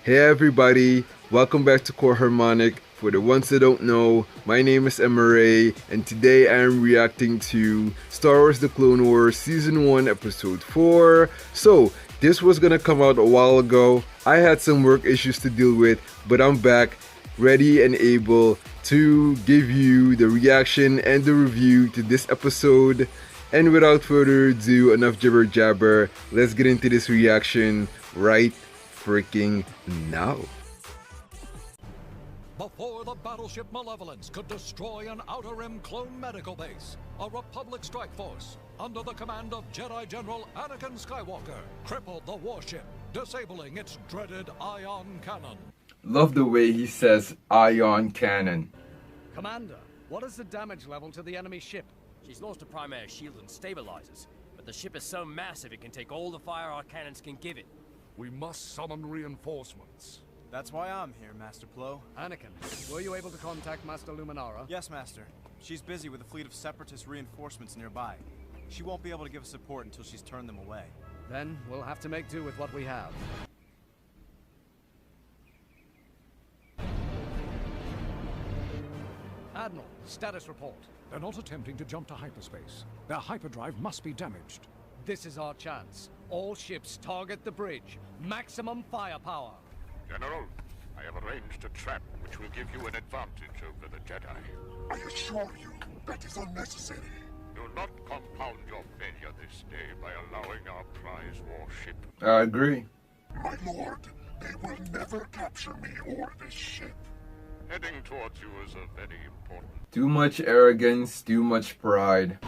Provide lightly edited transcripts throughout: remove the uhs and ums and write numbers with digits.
Hey everybody, welcome back to Core Harmonic. For the ones that don't know, my name is Emery, and today I am reacting to Star Wars The Clone Wars Season 1 Episode 4. So, this was gonna come out a while ago. I had some work issues to deal with, but I'm back, ready and able to give you the reaction and the review to this episode. And without further ado, enough jibber jabber, let's get into this reaction right freaking now. Before the battleship Malevolence could destroy an Outer Rim clone medical base, a Republic strike force, under the command of Jedi General Anakin Skywalker, crippled the warship, disabling its dreaded ion cannon. Love the way he says ion cannon. Commander, what is the damage level to the enemy ship? She's lost a primary shield and stabilizers, but the ship is so massive it can take all the fire our cannons can give it. We must summon reinforcements. That's why I'm here, Master Plo. Anakin, were you able to contact Master Luminara? Yes, Master. She's busy with a fleet of Separatist reinforcements nearby. She won't be able to give us support until she's turned them away. Then we'll have to make do with what we have. Admiral, status report. They're not attempting to jump to hyperspace. Their hyperdrive must be damaged. This is our chance. All ships target the bridge. Maximum firepower. General, I have arranged a trap which will give you an advantage over the Jedi. I assure you, that is unnecessary. Do not compound your failure this day by allowing our prize warship. I agree. My lord, they will never capture me or this ship. Heading towards you is a very important... Too much arrogance, too much pride.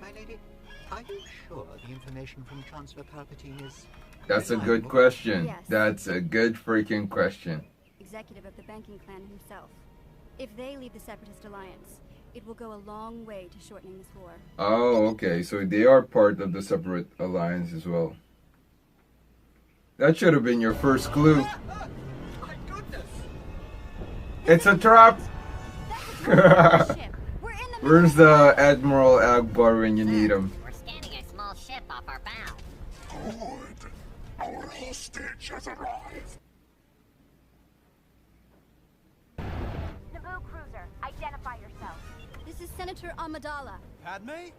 My lady, are you sure the information from Chancellor Palpatine is... That's a good question. Yes. That's a good freaking question. Executive of the banking clan himself. If they leave the Separatist Alliance, it will go a long way to shortening this war. Oh, okay. So they are part of the separate alliance as well. That should have been your first clue. My goodness! It's a trap! That's a ship. We're in the Where's the Admiral Akbar when you need him? We're scanning a small ship off our bow. Good. Our hostage has arrived. Naboo cruiser, identify yourself. This is Senator Amidala. Padme?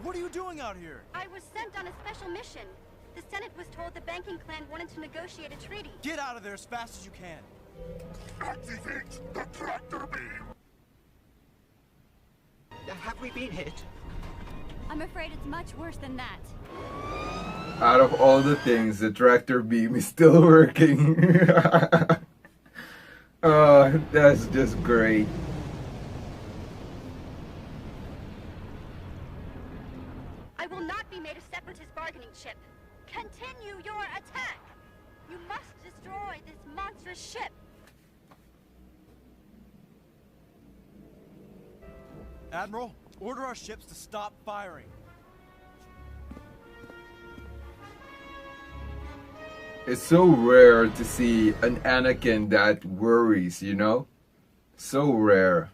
What are you doing out here? I was sent on a special mission. The Senate was told the banking clan wanted to negotiate a treaty. Get out of there as fast as you can. Activate the tractor beam. Have we been hit? I'm afraid it's much worse than that. Out of all the things, the tractor beam is still working. Oh, that's just great. I will not be made a Separatist bargaining chip. Continue your attack. You must destroy this monstrous ship. Admiral, order our ships to stop firing. It's so rare to see an Anakin that worries, you know? So rare.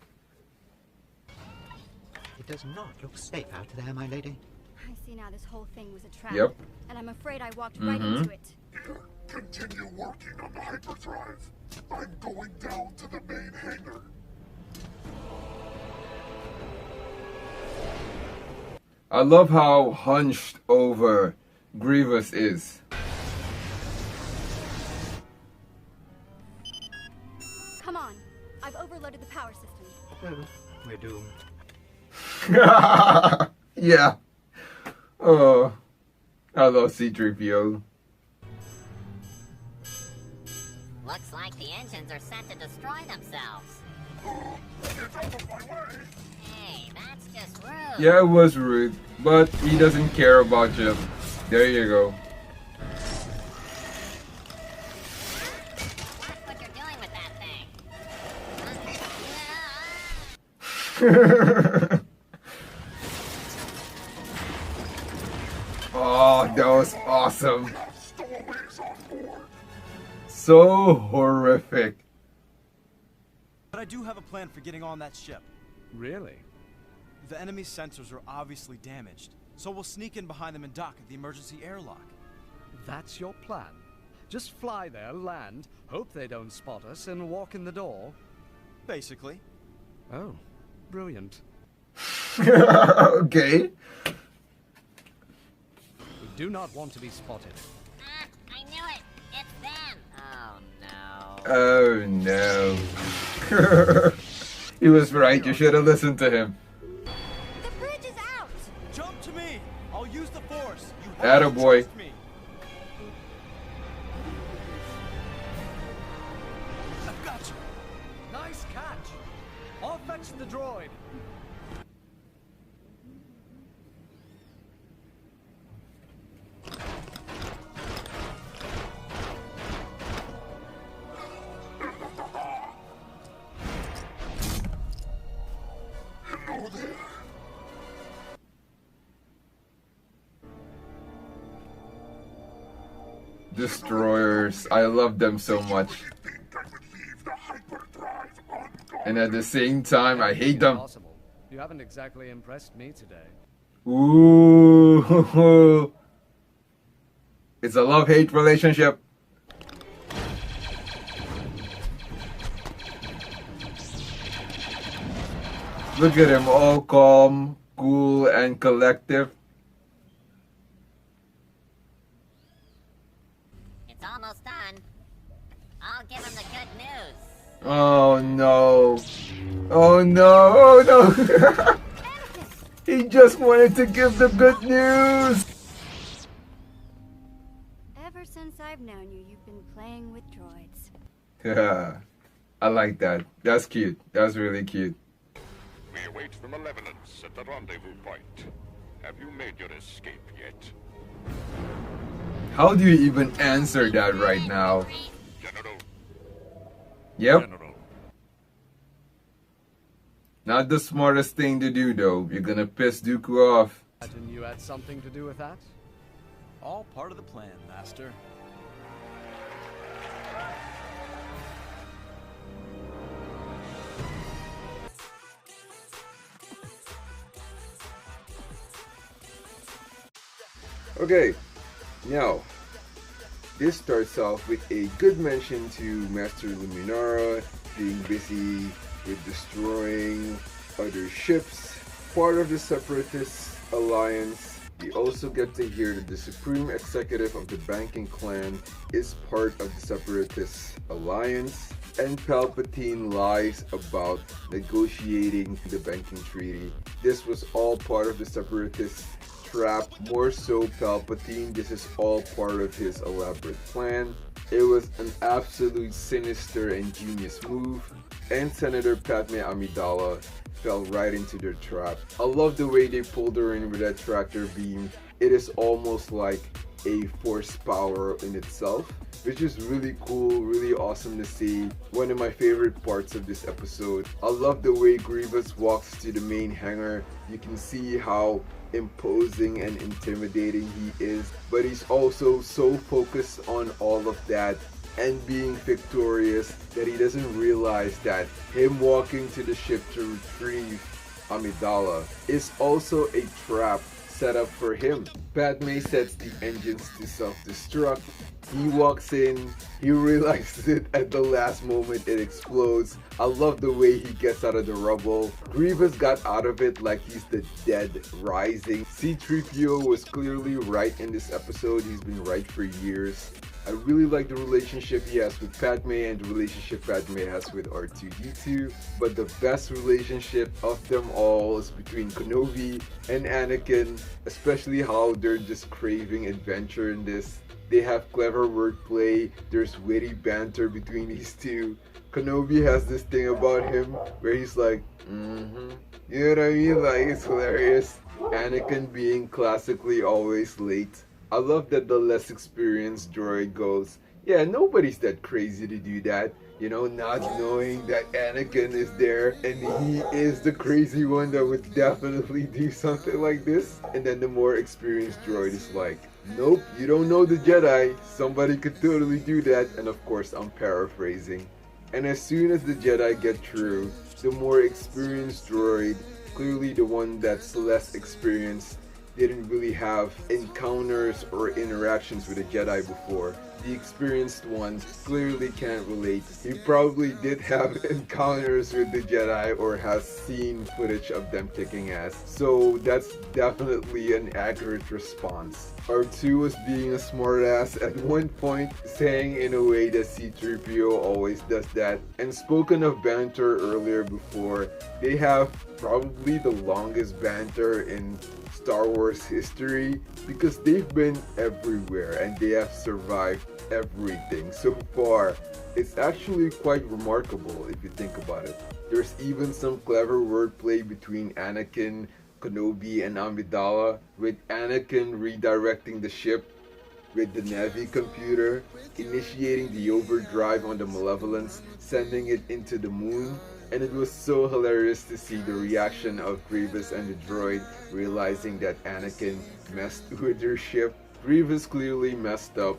It does not look safe out there, my lady. I see now this whole thing was a trap. Yep. And I'm afraid I walked right into it. Here, continue working on the hyperdrive. I'm going down to the main hangar. I love how hunched over Grievous is. Come on. I've overloaded the power system. Oh, we're doomed. Yeah. Oh, I love C-3PO. Looks like the engines are set to destroy themselves. Get out of my way! Hey, that's just rude. Yeah, it was rude, but he doesn't care about you. There you go. Watch what you're doing with that thing. Oh, that was awesome. Stowaways on board. So horrific. But I do have a plan for getting on that ship. Really? The enemy's sensors are obviously damaged, so we'll sneak in behind them and dock at the emergency airlock. That's your plan? Just fly there, land, hope they don't spot us, and walk in the door? Basically. Oh, brilliant. Okay. We do not want to be spotted. I knew it! It's them! Oh no. He was right, you should have listened to him. The bridge is out! Jump to me! I'll use the force! You Attaboy. trust me! I've got you! Nice catch! I'll fetch the droid. Hello there. Destroyers, I love them so much. I think I would leave the hyperdrive unguarded. And at the same time, I hate them. Impossible. You haven't exactly impressed me today. Ooh. It's a love-hate relationship. Look at him, all calm, cool, and collective. It's almost done. I'll give him the good news. Oh no. Oh no. Oh no. He just wanted to give the good news. Ever since I've known you, you've been playing with droids. Yeah. I like that. That's cute. That's really cute. We await the Malevolence at the rendezvous point. Have you made your escape yet? How do you even answer that right now? General. Yep. General. Not the smartest thing to do though. You're gonna piss Dooku off. Imagine you had something to do with that? All part of the plan, Master. Okay, now this starts off with a good mention to Master Luminara being busy with destroying other ships, part of the Separatist alliance. We also get to hear that the Supreme Executive of the Banking Clan is part of the Separatist alliance, and Palpatine lies about negotiating the banking treaty. This was all part of the Separatist trap, more so Palpatine. This is all part of his elaborate plan. It was an absolute sinister and genius move, and Senator Padme Amidala fell right into their trap. I love the way they pulled her in with that tractor beam. It is almost like a force power in itself, which is really cool, really awesome to see. One of my favorite parts of this episode. I love the way Grievous walks to the main hangar. You can see how imposing and intimidating he is, but he's also so focused on all of that and being victorious that he doesn't realize that him walking to the ship to retrieve Amidala is also a trap set up for him. Padme sets the engines to self-destruct. He walks in, he realizes it at the last moment, it explodes. I love the way he gets out of the rubble. Grievous got out of it like he's the dead rising. C-3PO was clearly right in this episode. He's been right for years. I really like the relationship he has with Padme and the relationship Padme has with R2-D2, but the best relationship of them all is between Kenobi and Anakin, especially how they're just craving adventure in this. They have clever wordplay, there's witty banter between these two. Kenobi has this thing about him where he's like, you know what I mean? Like, it's hilarious. Anakin being classically always late. I love that the less experienced droid goes, yeah, nobody's that crazy to do that. You know, not knowing that Anakin is there and he is the crazy one that would definitely do something like this. And then the more experienced droid is like, nope, you don't know the Jedi. Somebody could totally do that. And of course, I'm paraphrasing. And as soon as the Jedi get through, the more experienced droid, clearly the one that's less experienced, didn't really have encounters or interactions with a Jedi before. The experienced ones clearly can't relate. He probably did have encounters with the Jedi or has seen footage of them kicking ass. So that's definitely an accurate response. R2 was being a smartass at one point, saying in a way that C-3PO always does that. And spoken of banter earlier before, they have probably the longest banter in Star Wars history because they've been everywhere and they have survived everything so far. It's actually quite remarkable if you think about it. There's even some clever wordplay between Anakin, Kenobi, and Amidala, with Anakin redirecting the ship with the Navi computer, initiating the overdrive on the Malevolence, sending it into the moon. And it was so hilarious to see the reaction of Grievous and the droid realizing that Anakin messed with their ship. Grievous clearly messed up.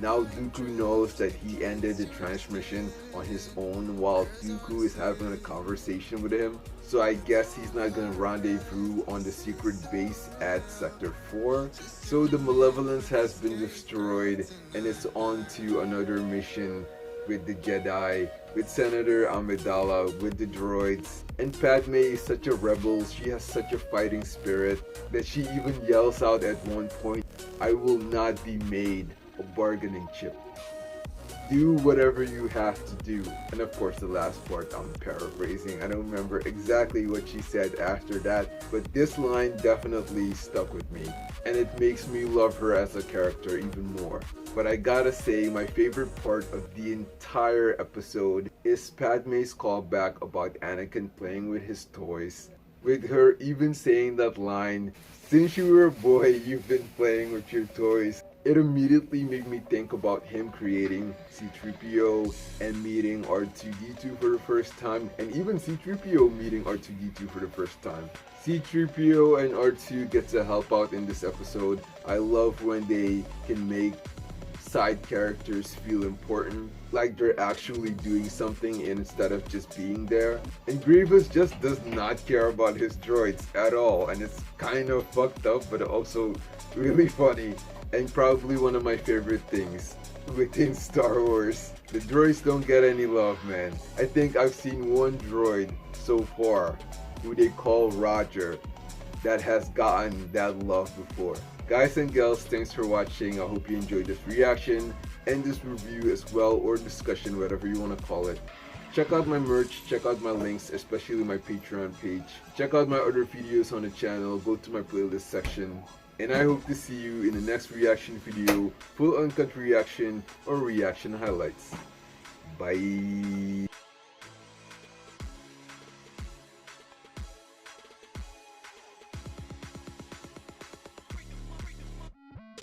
Now Dooku knows that he ended the transmission on his own while Dooku is having a conversation with him. So I guess he's not gonna rendezvous on the secret base at Sector 4. So the Malevolence has been destroyed and it's on to another mission with the Jedi, with Senator Amidala, with the droids. And Padme is such a rebel, she has such a fighting spirit that she even yells out at one point, "I will not be made a bargaining chip. Do whatever you have to do." And of course the last part I'm paraphrasing. I don't remember exactly what she said after that, but this line definitely stuck with me. And it makes me love her as a character even more. But I gotta say, my favorite part of the entire episode is Padme's callback about Anakin playing with his toys. With her even saying that line, "Since you were a boy, you've been playing with your toys." It immediately made me think about him creating C-3PO and meeting R2-D2 for the first time, and even C-3PO meeting R2-D2 for the first time. C-3PO and R2 get to help out in this episode. I love when they can make side characters feel important, like they're actually doing something instead of just being there. And Grievous just does not care about his droids at all, and it's kind of fucked up but also really funny, and probably one of my favorite things within Star Wars. The droids don't get any love, man. I think I've seen one droid so far, who they call Roger, that has gotten that love before. Guys and gals, thanks for watching. I hope you enjoyed this reaction and this review as well, or discussion, whatever you want to call it. Check out my merch, check out my links, especially my Patreon page. Check out my other videos on the channel, go to my playlist section. And I hope to see you in the next reaction video, full uncut reaction or reaction highlights. Bye!